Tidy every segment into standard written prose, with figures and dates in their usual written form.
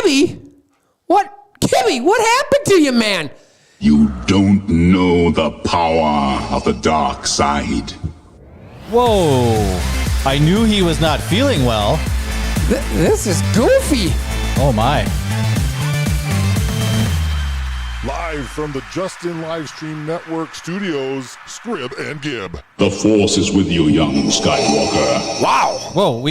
Gibby? What? Gibby, what happened to you, man? You don't know the power of the dark side. Whoa. I knew he was not feeling well. This is goofy. Oh, my. Live from the Justin Livestream Network studios, Scrib and Gib. The Force is with you, young Skywalker. Wow. Whoa,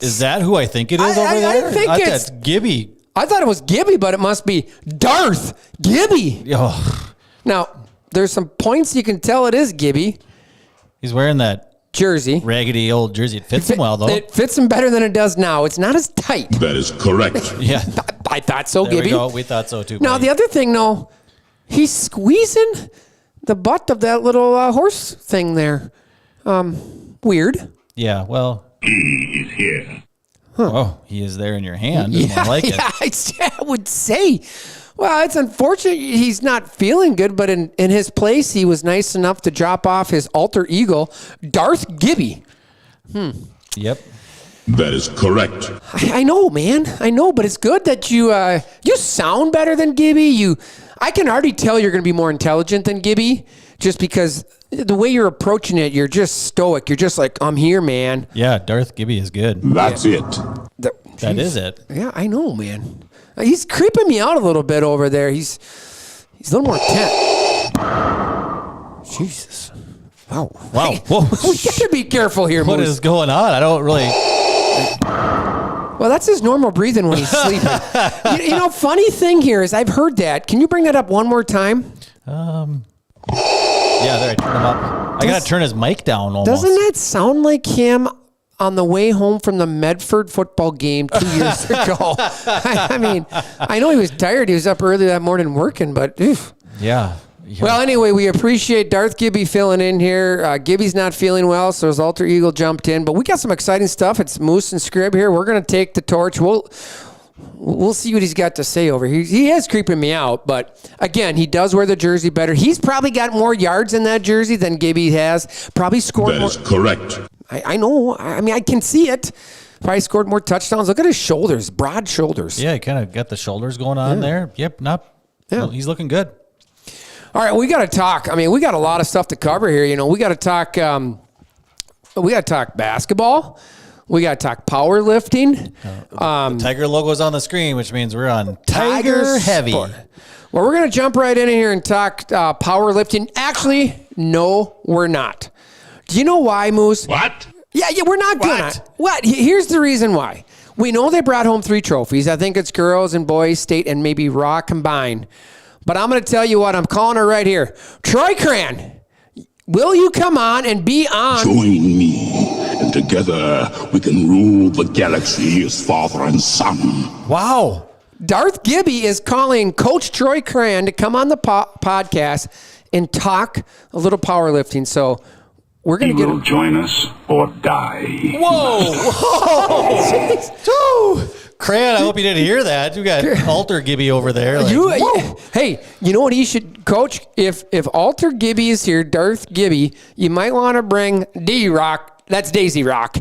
is that who I think it is over there? I think that's Gibby. I thought it was Gibby, but it must be Darth Gibby. Oh. Now, there's some points you can tell it is Gibby. He's wearing that jersey. Raggedy old jersey. It fits him well, though. It fits him better than it does now. It's not as tight. That is correct. Yeah. I thought so, There Gibby. we go. We thought so, too. Now, buddy. the other thing, though, he's squeezing the butt of that little horse thing there. Weird. Yeah, well. He is here. Huh. Oh, he is there in your hand. Is more like it. Yeah, I would say. Well, it's unfortunate he's not feeling good, but in his place, he was nice enough to drop off his alter ego, Darth Gibby. Yep. That is correct. I know, man. I know, but it's good that you sound better than Gibby. I can already tell you're going to be more intelligent than Gibby, just because the way you're approaching it, you're just stoic. You're just like, I'm here, man. Yeah, Darth Gibby is good. That's it. That is it. Yeah, I know, man. He's creeping me out a little bit over there. He's a little more tense. Jesus. Wow. Wow. Hey, Whoa. we got to be careful here, What Moose. is going on? I don't really. Well, that's his normal breathing when he's sleeping. you know, funny thing here is I've heard that. Can you bring that up one more time? Yeah, there, I turned him up. I got to turn his mic down almost. Doesn't that sound like him on the way home from the Medford football game 2 years ago? I mean, I know he was tired. He was up early that morning working, but oof. Yeah. Well, anyway, we appreciate Darth Gibby filling in here. Gibby's not feeling well, so his alter ego jumped in. But we got some exciting stuff. It's Moose and Scrib here. We're going to take the torch. We'll see what he's got to say over here. He is creeping me out, but again, he does wear the jersey better. He's probably got more yards in that jersey than Gibby has. Probably scored That more. is correct. I know. I mean, I can see it. Probably scored more touchdowns. Look at his shoulders, broad shoulders. Yeah, he kind of got the shoulders going on there. Yep, well, he's looking good. All right, we got to talk. I mean, we got a lot of stuff to cover here. You know, we got to talk. We got to talk basketball. We got to talk powerlifting. The Tiger logo's on the screen, which means we're on Tiger Heavy. Sport. Well, we're going to jump right in here and talk powerlifting. Actually, no, we're not. Do you know why, Moose? What? Yeah, we're not going to. What? Here's the reason why. We know they brought home 3 trophies. I think it's girls and boys, state, and maybe Raw combined. But I'm going to tell you what, I'm calling her right here. Troy Cran, will you come on and be on? Join me, and together we can rule the galaxy as father and son. Wow. Darth Gibby is calling Coach Troy Cran to come on the podcast and talk a little powerlifting. So we're going to get join us or die. Whoa. Cran, I hope you didn't hear that. You got Alter Gibby over there. Hey, you know what he should, Coach? If Alter Gibby is here, Darth Gibby, you might want to bring D-Rock. That's Daisy Rock.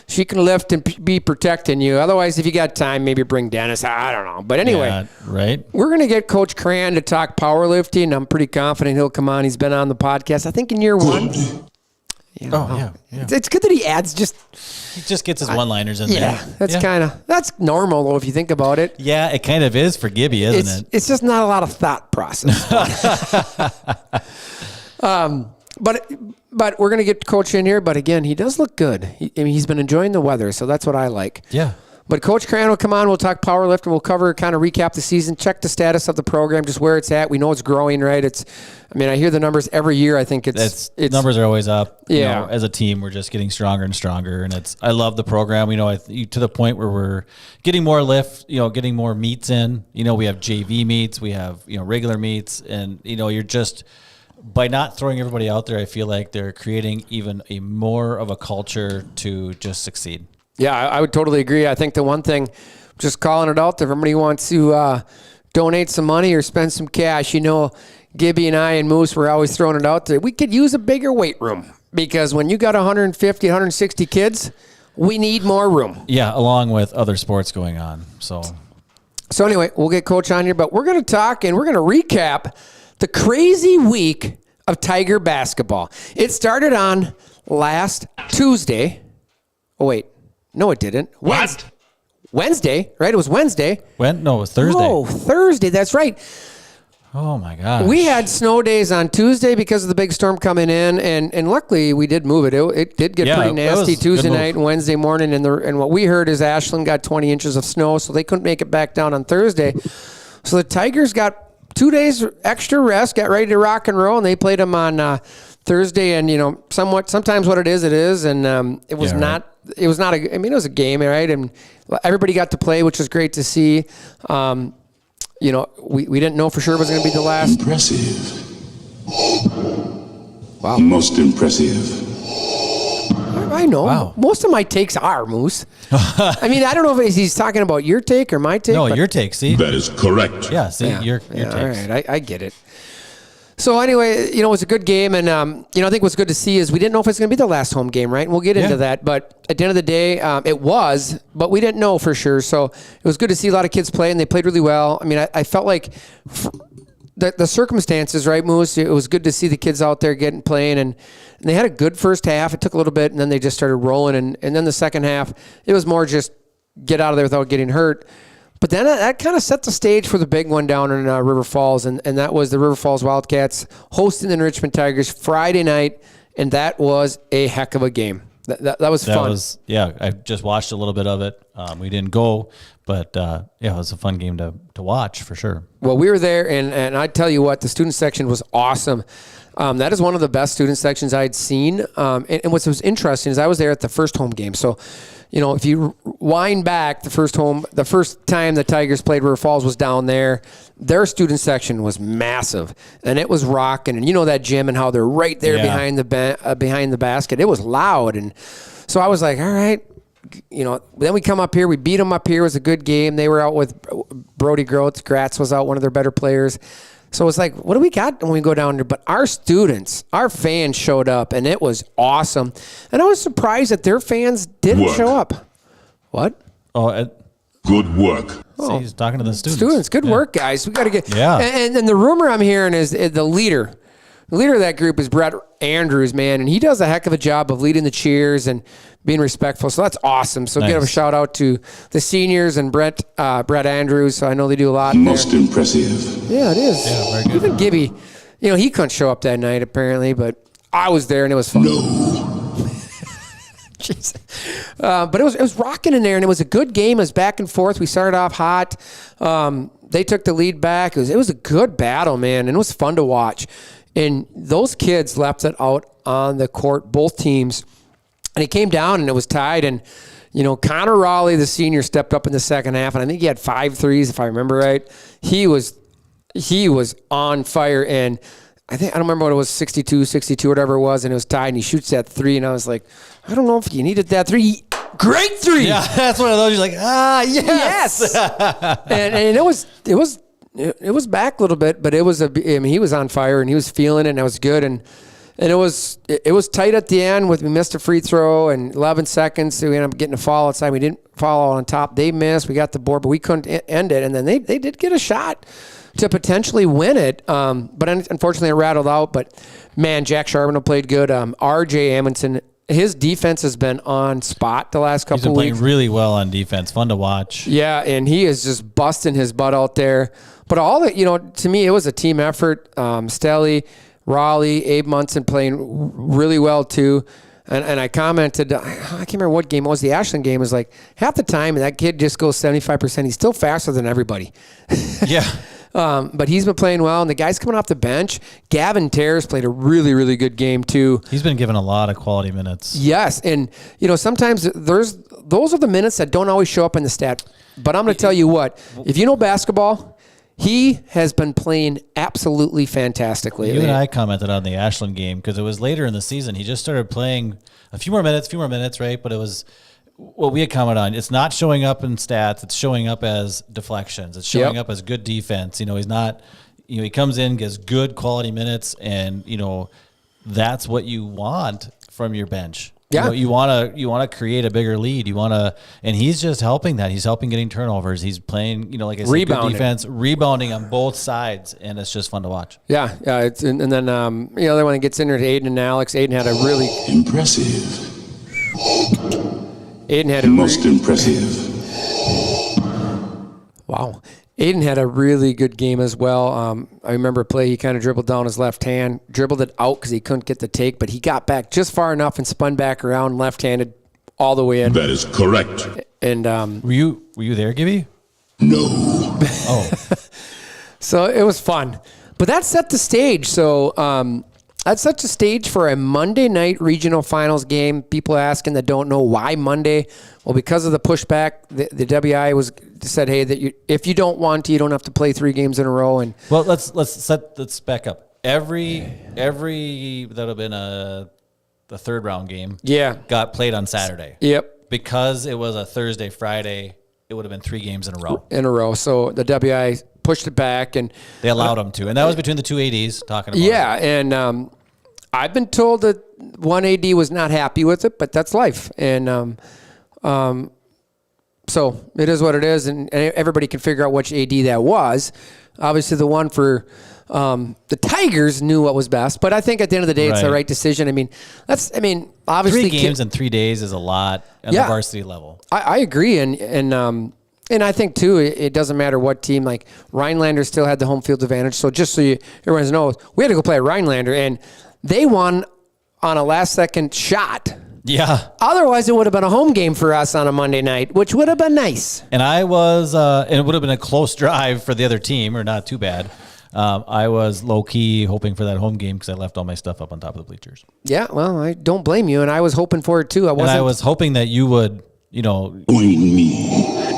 She can lift and be protecting you. Otherwise, if you got time, maybe bring Dennis. I don't know. But anyway, right? We're going to get Coach Cran to talk powerlifting. I'm pretty confident he'll come on. He's been on the podcast, I think, in year 1. Yeah. It's good that he adds He just gets his one-liners in there. Yeah, that's normal, though, if you think about it. Yeah, it kind of is for Gibby, isn't it? It's just not a lot of thought process. But we're going to get Coach in here. But again, he does look good. He's been enjoying the weather, so that's what I like. Yeah. But Coach Cran will come on. We'll talk powerlifting. We'll recap the season, check the status of the program, just where it's at. We know it's growing, right? I hear the numbers every year. I think it's numbers are always up. Yeah. You know, as a team, we're just getting stronger and stronger, and I love the program. You know, to the point where we're getting more lift. You know, getting more meets in. You know, we have JV meets, we have regular meets, and you're just. By not throwing everybody out there, I feel like they're creating even a more of a culture to just succeed. Yeah, I would totally agree. I think the one thing, just calling it out there, if everybody wants to donate some money or spend some cash, Gibby and I and Moose were always throwing it out there. We could use a bigger weight room because when you got 150, 160 kids, we need more room. Yeah, along with other sports going on. So So anyway, we'll get Coach on here, but we're going to talk and we're going to recap the crazy week of Tiger basketball. It started on last Tuesday. Oh, wait. No, it didn't. What? Wednesday, right? It was Wednesday. No, it was Thursday. Oh, Thursday. That's right. Oh my gosh. We had snow days on Tuesday because of the big storm coming in, and luckily we did move it. It did get pretty nasty Tuesday night and Wednesday morning, and what we heard is Ashland got 20 inches of snow, so they couldn't make it back down on Thursday. So the Tigers got 2 days extra rest, got ready to rock and roll, and they played them on Thursday. And sometimes what it is, and it was not. It was not a. I mean, it was a game, right? And everybody got to play, which was great to see. We didn't know for sure it was going to be the last. Impressive. Wow. Most impressive. I know. Wow. Most of my takes are, Moose. I mean, I don't know if he's talking about your take or my take. No, your take. See, That is correct. yeah. See, your takes. All right, I get it. So anyway, it was a good game, and I think what's good to see is we didn't know if it's going to be the last home game, right? And we'll get into that, but at the end of the day, it was, but we didn't know for sure. So it was good to see a lot of kids play, and they played really well. I mean, I felt like the circumstances, right, Moose? It was good to see the kids out there playing, and they had a good first half. It took a little bit, and then they just started rolling, and then the second half, it was more just get out of there without getting hurt. But then that kind of set the stage for the big one down in River Falls, and that was the River Falls Wildcats hosting the Richmond Tigers Friday night, and that was a heck of a game. That was fun. I just watched a little bit of it. We didn't go, but it was a fun game to watch for sure. Well, we were there, and I tell you what, the student section was awesome. That is one of the best student sections I'd seen. And what was interesting is I was there at the first home game. So, if you wind back, the first time the Tigers played River Falls was down there. Their student section was massive, and it was rocking. And that gym and how they're right there behind the basket. It was loud, and so I was like, all right. Then we come up here. We beat them up here. It was a good game. They were out with Brody Gratz was out, one of their better players. So it's like, what do we got when we go down there? But our students, our fans showed up, and it was awesome. And I was surprised that their fans didn't show up. What? Good work. See, he's talking to the students. Good work, guys. We got to get. Yeah. And the rumor I'm hearing is the leader. The leader of that group is Brett Andrews, man, and he does a heck of a job of leading the cheers and being respectful. So that's awesome. So give a shout out to the seniors and Brett Andrews. So I know they do a lot. Most impressive. Yeah, it is. Yeah, very good. Even Gibby, he couldn't show up that night apparently, but I was there and it was fun. No. Jeez. But it was rocking in there, and it was a good game. It was back and forth. We started off hot. They took the lead back. It was a good battle, man, and it was fun to watch. And those kids left it out on the court, both teams. And it came down, and it was tied. And, Connor Raleigh, the senior, stepped up in the second half. And I think he had 5 threes, if I remember right. He was on fire. And I don't remember what it was, 62, whatever it was. And it was tied, and he shoots that 3. And I was like, I don't know if you needed that 3. Great 3. Yeah, that's one of those. You're like, yes. and it was back a little bit, but he was on fire, and he was feeling it, and it was good. And it was tight at the end. We missed a free throw and 11 seconds. So we ended up getting a foul outside. We didn't foul on top. They missed. We got the board, but we couldn't end it. And then they did get a shot to potentially win it. But unfortunately it rattled out. But man, Jack Charbonneau played good. RJ Amundsen, his defense has been on spot the last couple of weeks. He's been playing really well on defense. Fun to watch. Yeah, and he is just busting his butt out there. But all that, to me, it was a team effort. Stelly, Raleigh, Abe Munson playing really well too. And I commented, I can't remember what game it was. The Ashland game was like half the time, and that kid just goes 75%. He's still faster than everybody. Yeah. But he's been playing well, and the guy's coming off the bench. Gavin Terrace played a really, really good game too. He's been given a lot of quality minutes. Yes, and sometimes those are the minutes that don't always show up in the stat. But I'm going to tell you what, if you know basketball, he has been playing absolutely fantastically. You and I commented on the Ashland game because it was later in the season. He just started playing a few more minutes, right? But it was what we had commented on. It's not showing up in stats. It's showing up as deflections. It's showing up as good defense. He's not, he comes in, gets good quality minutes, and, that's what you want from your bench. Yeah. You want to create a bigger lead. And he's just helping that. He's helping getting turnovers. He's playing, like I said, good defense, rebounding on both sides, and it's just fun to watch. Yeah. And then the other one that gets in there to Aiden and Alex. Aiden had a really Impressive. Most impressive. Wow. Aiden had a really good game as well. I remember a play, he kind of dribbled down his left hand, dribbled it out because he couldn't get the take, but he got back just far enough and spun back around left-handed all the way in. That is correct. And were you there, Gibby? No. Oh. So it was fun. But that set the stage. So that's such a stage for a Monday night regional finals game. People asking that don't know why Monday. Well, because of the pushback, the WI said, hey, that if you don't want to, you don't have to play 3 games in a row. And well, let's back up. Every that would have been the third round game. Yeah, got played on Saturday. Yep, because it was a Thursday, Friday. It would have been 3 games in a row. So the WI pushed it back, and they allowed them to, and that was between the 2 ADs talking about. Yeah, and I've been told that one AD was not happy with it, but that's life, and so it is what it is, and everybody can figure out which AD that was. Obviously, the one for the Tigers knew what was best, but I think at the end of the day, it's the right decision. Obviously, 3 games in 3 days is a lot at the varsity level. I agree, and I think too, it doesn't matter what team. Like Rhinelander still had the home field advantage. So just so everyone knows, we had to go play at Rhinelander, and they won on a last-second shot. Yeah. Otherwise, it would have been a home game for us on a Monday night, which would have been nice. And I was, and it would have been a close drive for the other team, or not too bad. I was low-key hoping for that home game because I left all my stuff up on top of the bleachers. Yeah, well, I don't blame you, and I was hoping for it too. I was hoping that you would, Join me.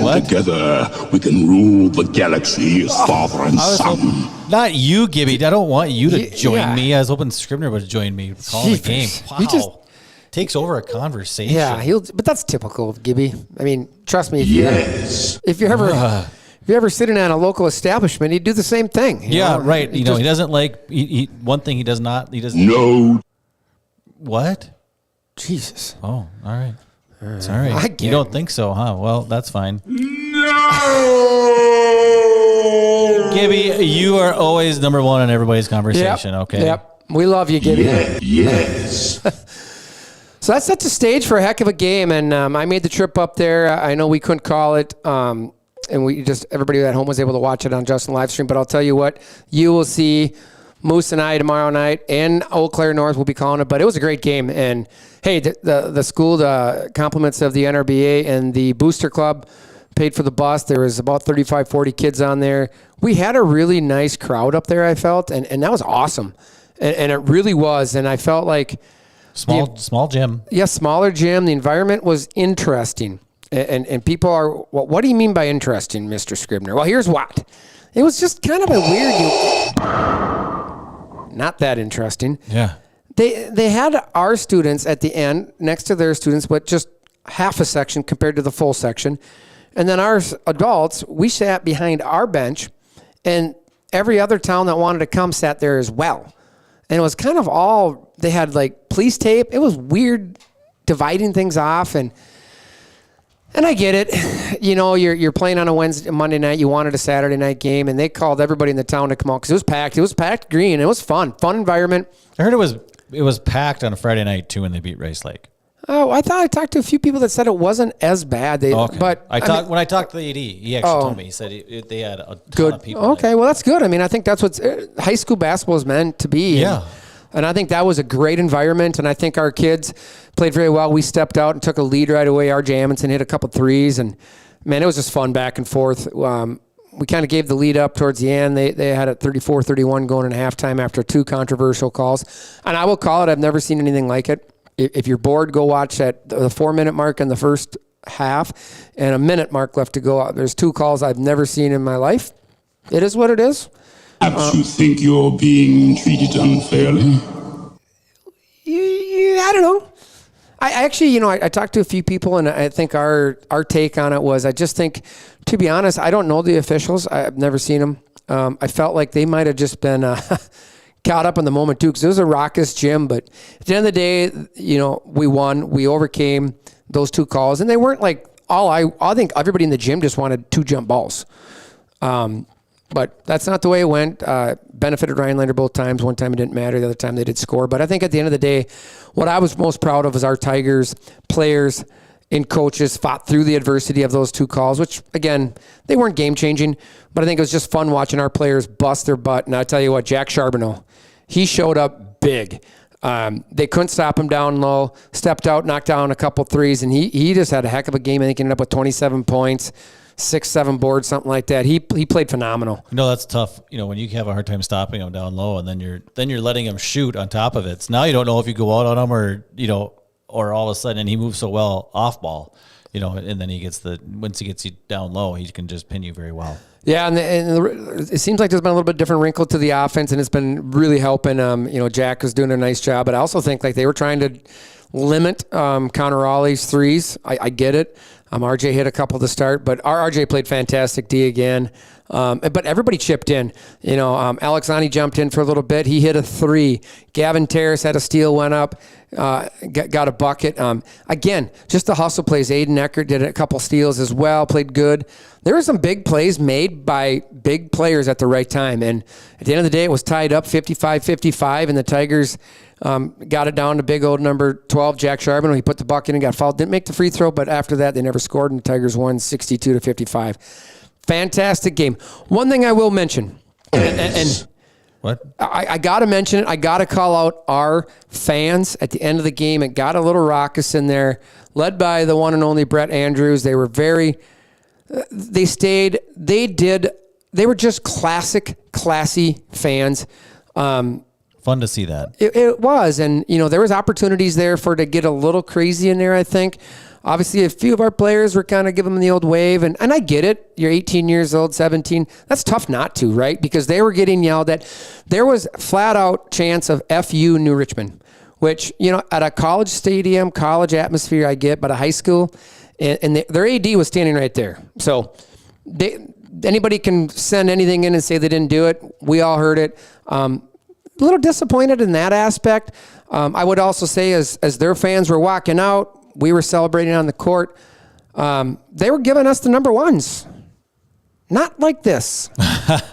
What? Together, we can rule the galaxy as father and son. Not you, Gibby. I don't want you to join me. I was hoping Scribner would join me. Calling the game. Wow. He just takes over a conversation. Yeah, but that's typical of Gibby. I mean, trust me. If you're ever sitting at a local establishment, he'd do the same thing. Yeah, right. He doesn't like. One thing he does not. He doesn't. No. What? Jesus. Oh, all right. Sorry. You don't think so, huh? Well, that's fine. No. Gibby, you are always number one in everybody's conversation. Okay. Yep. We love you, Gibby. Yes. So that sets the stage for a heck of a game, and I made the trip up there. I know we couldn't call it, and everybody at home was able to watch it on Justin Livestream. But I'll tell you what, you will see Moose and I tomorrow night, and Eau Claire North will be calling it. But it was a great game, and hey, the school, the compliments of the NRBA and the Booster Club paid for the bus. There was about 35, 40 kids on there. We had a really nice crowd up there, I felt, and that was awesome. And it really was. And I felt like small gym. Yeah, smaller gym. The environment was interesting. And people are, what do you mean by interesting, Mr. Scribner? Well, here's what. It was just kind of a weird, not that interesting. Yeah. They had our students at the end next to their students, but just half a section compared to the full section. And then our adults, we sat behind our bench, and every other town that wanted to come sat there as well. And it was kind of all, they had like police tape. It was weird dividing things off, and I get it. You're playing on a Monday night. You wanted a Saturday night game, and they called everybody in the town to come out because it was packed. It was packed green. It was fun environment. I heard it was packed on a Friday night too when they beat Rice Lake. Oh, I thought I talked to a few people that said it wasn't as bad. Okay. But when I talked to the AD, he actually told me. He said they had a ton of people. Okay, well that's good. I mean, I think that's what high school basketball is meant to be. Yeah. And I think that was a great environment, and I think our kids played very well. We stepped out and took a lead right away. R.J. Amundsen hit a couple threes, and man, it was just fun back and forth. We kind of gave the lead up towards the end. They had it 34-31 going in halftime after 2 controversial calls. And I will call it, I've never seen anything like it. If you're bored, go watch at the 4-minute mark in the first half and a minute mark left to go. There's 2 calls I've never seen in my life. It is what it is. Perhaps you think you're being treated unfairly? I don't know. I actually, I talked to a few people, and I think our take on it was, I just think, to be honest, I don't know the officials. I've never seen them. I felt like they might have just been caught up in the moment too, because it was a raucous gym. But at the end of the day, we won. We overcame those 2 calls, and they weren't like I think everybody in the gym just wanted 2 jump balls. But that's not the way it went. Benefited Rhinelander both times. One time it didn't matter. The other time they did score. But I think at the end of the day, what I was most proud of is our Tigers players and coaches fought through the adversity of those 2 calls, which, again, they weren't game-changing. But I think it was just fun watching our players bust their butt. And I tell you what, Jack Charbonneau, he showed up big. They couldn't stop him down low, stepped out, knocked down a couple threes, and he just had a heck of a game. I think he ended up with 27 points, 6-7 boards, something like that. He played phenomenal. That's tough. When you have a hard time stopping him down low, and then you're letting him shoot on top of it. So now you don't know if you go out on him or all of a sudden, and he moves so well off ball, and then once he gets you down low, he can just pin you very well. Yeah, and it seems like there's been a little bit different wrinkle to the offense, and it's been really helping. Jack was doing a nice job, but I also think like they were trying to limit Connor Raleigh's threes. I get it. RJ hit a couple to start, but our RJ played fantastic D again. But everybody chipped in. Alex Ani jumped in for a little bit. He hit a 3. Gavin Terrace had a steal, went up, got a bucket. Again, just the hustle plays. Aiden Eckert did a couple steals as well, played good. There were some big plays made by big players at the right time. And at the end of the day, it was tied up 55-55, and the Tigers got it down to big old number 12, Jack Charbonneau. He put the bucket in and got fouled. Didn't make the free throw, but after that, they never scored, and the Tigers won 62-55. Fantastic game. One thing I will mention, and what? I got to mention it. I got to call out our fans at the end of the game. It got a little raucous in there, led by the one and only Brett Andrews. They were they were just classy fans. Fun to see that. It was, and there was opportunities there to get a little crazy in there, I think. Obviously, a few of our players were kind of giving them the old wave, and I get it. You're 18 years old, 17. That's tough not to, right? Because they were getting yelled at. There was flat-out chance of FU New Richmond, which, at a college stadium, college atmosphere, I get, but a high school, and their AD was standing right there. So anybody can send anything in and say they didn't do it. We all heard it. A little disappointed in that aspect. I would also say as their fans were walking out, we were celebrating on the court. They were giving us the number ones. Not like this.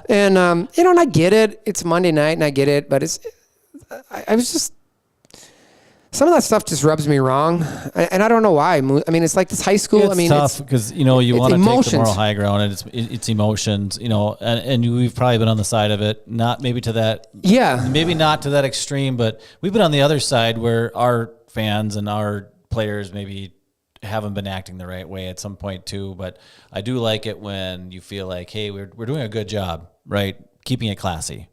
And, and I get it. It's Monday night, and I get it. But I was just, some of that stuff just rubs me wrong. And I don't know why. I mean, it's like this high school. It's tough because, you want to take the moral high ground, and it's emotions, and we've probably been on the side of it. Not maybe to that. Yeah. Maybe not to that extreme, but we've been on the other side where our fans and our players maybe haven't been acting the right way at some point too. But I do like it when you feel like, hey, we're doing a good job, right? Keeping it classy.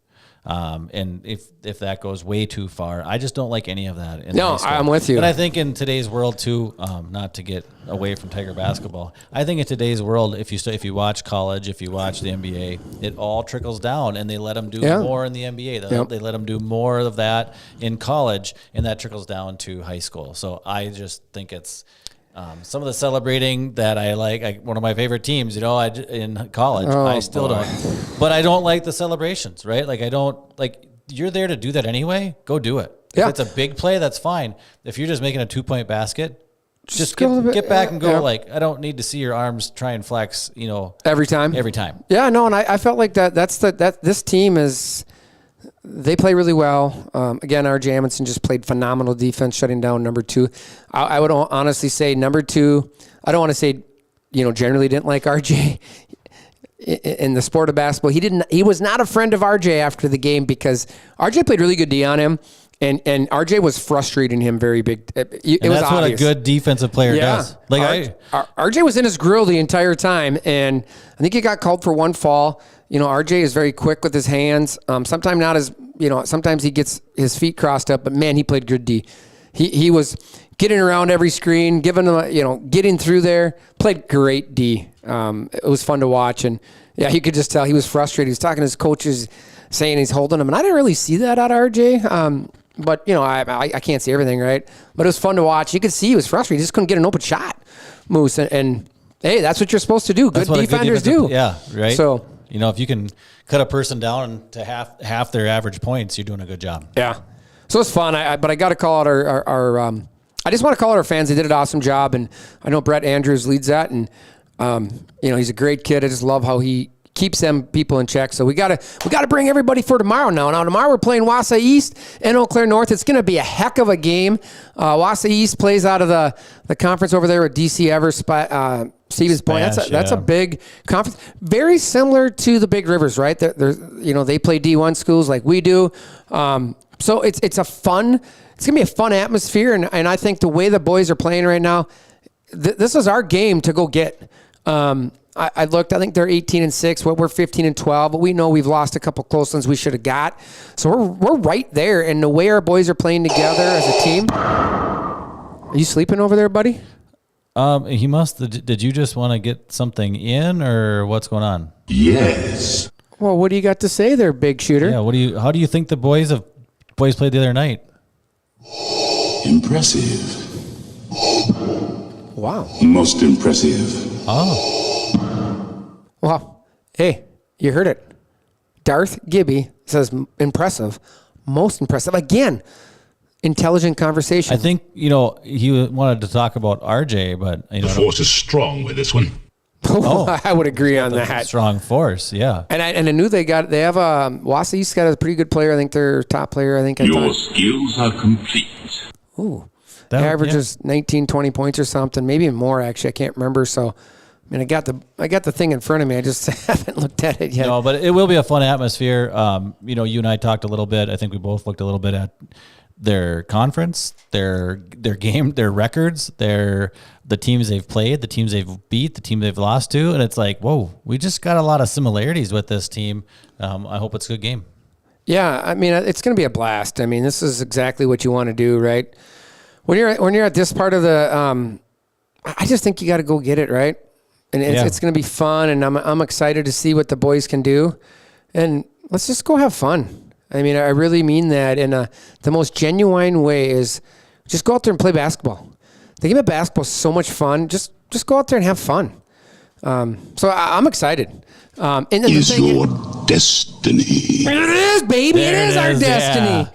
And if that goes way too far, I just don't like any of that. No, I'm with you. But I think in today's world too, not to get away from Tiger basketball, I think in today's world, if you watch college, if you watch the NBA, it all trickles down, and they let them do more in the NBA. They let them do more of that in college, and that trickles down to high school. So I just think it's some of the celebrating that I like one of my favorite teams, in college, I still don't. But I don't like the celebrations, right? Like I don't, you're there to do that anyway, go do it. Yeah. If it's a big play, that's fine. If you're just making a 2-point basket, just get back and go. Yeah. I don't need to see your arms try and flex, every time. Yeah, no, and I felt like this team is, they play really well. Again, RJ Amundsen just played phenomenal defense, shutting down number 2. I would honestly say number 2, I don't want to say, generally didn't like RJ in the sport of basketball. He was not a friend of RJ after the game because RJ played really good D on him. And RJ was frustrating him very big. It was that's obvious. What a good defensive player does. RJ was in his grill the entire time, and I think he got called for one fall. RJ is very quick with his hands. Sometimes not as, sometimes he gets his feet crossed up, but man, he played good D. He was getting around every screen, giving them, getting through there, played great D. It was fun to watch, and yeah, you could just tell he was frustrated. He was talking to his coaches, saying he's holding them, and I didn't really see that out of RJ. But, I can't see everything, right? But it was fun to watch. You could see he was frustrated. He just couldn't get an open shot, Moose. And hey, that's what you're supposed to do. Good defenders do. Yeah, right. So If you can cut a person down to half their average points, you're doing a good job. Yeah. So it's fun. But I got to call out our I just want to call out our fans. They did an awesome job, and I know Brett Andrews leads that, and he's a great kid. I just love how he keeps them people in check. So we gotta bring everybody for tomorrow now. Now tomorrow we're playing Wausau East and Eau Claire North. It's gonna be a heck of a game. Wausau East plays out of the conference over there with DC Evers, Stevens Point. That's a big conference, very similar to the Big Rivers, right? They play D1 schools like we do. So it's gonna be a fun atmosphere, and I think the way the boys are playing right now, this is our game to go get. I looked. I think they're 18-6. We're 15-12, but we know we've lost a couple close ones we should have got. So we're right there. And the way our boys are playing together as a team. Are you sleeping over there, buddy? He must. Did you just want to get something in, or what's going on? Yes. Well, what do you got to say there, big shooter? Yeah. How do you think the boys played the other night? Impressive. Wow. Most impressive. Oh. Well, hey, you heard it. Darth Gibby says impressive, most impressive. Again, intelligent conversation. I think, he wanted to talk about RJ, but The force is strong with this one. I would agree on that. Strong force, yeah. And I knew they have Wausau East got a pretty good player. I think their top player. Your skills are complete. Ooh. Averages 19, 20 points or something, maybe more actually. I can't remember. So, I got the thing in front of me. I just haven't looked at it yet. No, but it will be a fun atmosphere. You and I talked a little bit. I think we both looked a little bit at their conference, their game, their records, the teams they've played, the teams they've beat, the team they've lost to, and it's like, whoa, we just got a lot of similarities with this team. I hope it's a good game. Yeah, it's going to be a blast. This is exactly what you want to do, right? When you're at this part of the, I just think you got to go get it, right? And it's going to be fun, and I'm excited to see what the boys can do, and let's just go have fun. I really mean that in the most genuine way. Is just go out there and play basketball. The game of basketball is so much fun. Just go out there and have fun. So I'm excited. And Is your destiny. It is, baby. It is our destiny. Yeah.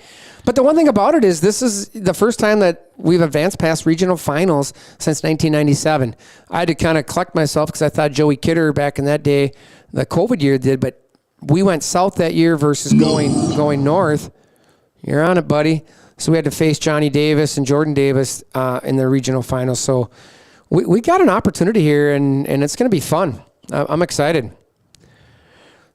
But the one thing about it is this is the first time that we've advanced past regional finals since 1997. I had to kind of collect myself because I thought Joey Kidder back in that day, the COVID year did, but we went south that year versus going north. You're on it, buddy. So we had to face Johnny Davis and Jordan Davis in the regional finals. So we got an opportunity here, and it's going to be fun. I'm excited.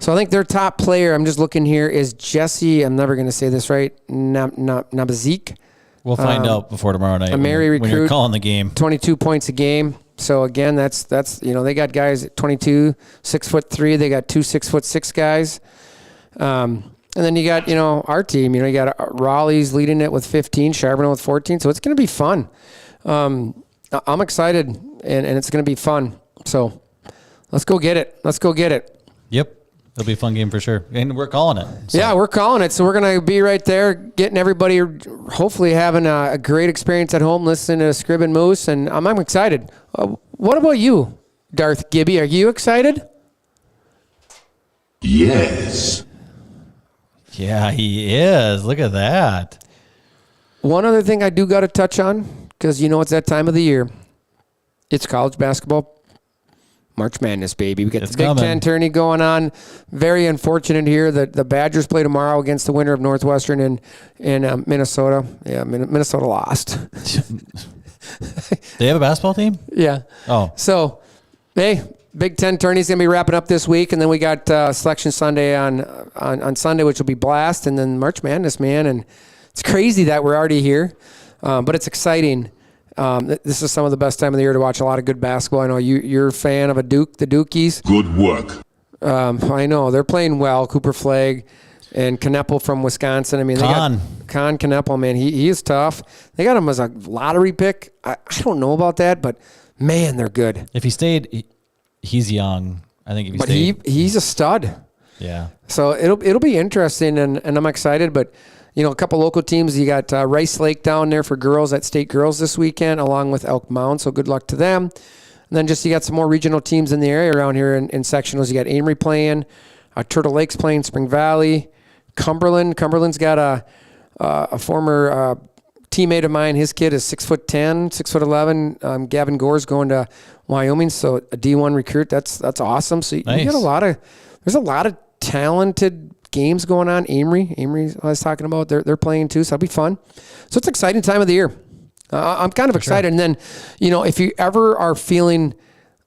So I think their top player, I'm just looking here, is Jesse. I'm never going to say this right. Nabazik. We'll find out before tomorrow night. A Mary recruit. When you're calling the game. 22 points a game. So again, that's they got guys at 22, 6'3". They got 2 6'6" guys. And then you got our team. You got Raleigh's leading it with 15, Charbonneau with 14. So it's going to be fun. I'm excited, and it's going to be fun. So let's go get it. Yep. It'll be a fun game for sure. And we're calling it. So. Yeah, we're calling it. So we're going to be right there getting everybody hopefully having a great experience at home listening to Scrib and Moose. And I'm excited. What about you, Darth Gibby? Are you excited? Yes. Yeah, he is. Look at that. One other thing I do got to touch on, because it's that time of the year. It's college basketball. March Madness, baby. We got the Big Ten tourney going on. Very unfortunate here that the Badgers play tomorrow against the winner of Northwestern in Minnesota. Yeah, Minnesota lost. They have a basketball team? Yeah. Oh. So, hey, Big Ten tourney's going to be wrapping up this week, and then we got Selection Sunday on Sunday, which will be blast, and then March Madness, man. And it's crazy that we're already here, but it's exciting. This is some of the best time of the year to watch a lot of good basketball. I know you're a fan of the Dukies. Good work. I know. They're playing well. Cooper Flagg and Kneppel from Wisconsin. They got Con Kneppel, man. He is tough. They got him as a lottery pick. I don't know about that, but, man, they're good. If he stayed, he's young. I think if he stayed. He's a stud. Yeah. So it'll be interesting, and I'm excited, but – a couple local teams. You got Rice Lake down there for girls at State Girls this weekend, along with Elk Mound. So good luck to them. And And then just you got some more regional teams in the area around here in sectionals. You got Amory playing, Turtle Lake's playing, Spring Valley, Cumberland. Cumberland's got a former teammate of mine. His kid is 6'10", 6'11". Gavin Gore's going to Wyoming, so a D1 recruit. That's awesome. So you get there's a lot of talented games going on. Amory I was talking about, they're playing too, so that'll be fun. So it's an exciting time of the year. I'm kind of excited. Sure. And then, if you ever are feeling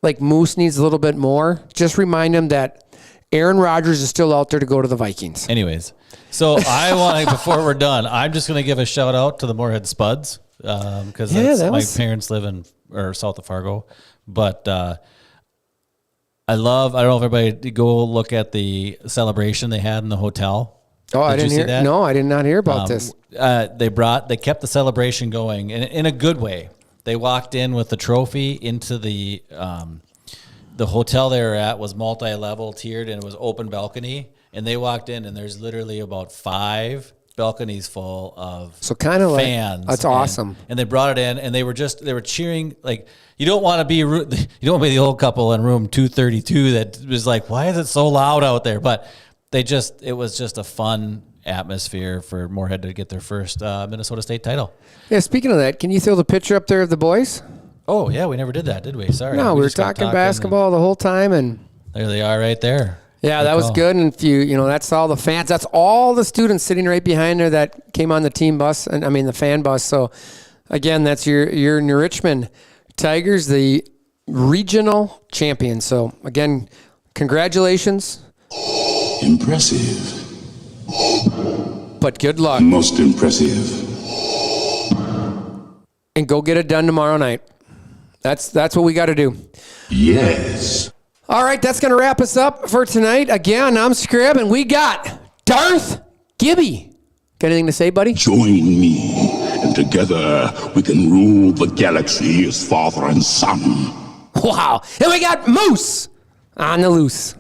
like Moose needs a little bit more, just remind him that Aaron Rodgers is still out there to go to the Vikings. Anyways, so I want to, before we're done, I'm just going to give a shout out to the Moorhead Spuds because my parents live in south of Fargo. But I don't know if everybody go look at the celebration they had in the hotel. Oh, I didn't hear that. No, I did not hear about this. They kept the celebration going in a good way. They walked in with the trophy into the hotel they were at was multi-level tiered and it was open balcony. And they walked in and there's literally about 5 balconies full of fans. That's awesome. And they brought it in and they were cheering. Like, you don't want to be the old couple in room 232 that was like, why is it so loud out there? But it was just a fun atmosphere for Moorhead to get their first Minnesota State title. Yeah, speaking of that, can you throw the picture up there of the boys? Oh, yeah, we never did that, did we? Sorry. No, we were talking basketball the whole time. And there they are right there. Yeah, that was good. And if that's all the fans. That's all the students sitting right behind there that came on the team bus, the fan bus. So, again, that's your New Richmond Tigers, the regional champions. So, again, congratulations. Impressive. But good luck. Most impressive. And go get it done tomorrow night. That's what we got to do. Yes. All right, that's going to wrap us up for tonight. Again, I'm Scrib, and we got Darth Gibby. Got anything to say, buddy? Join me, and together we can rule the galaxy as father and son. Wow. And we got Moose on the loose.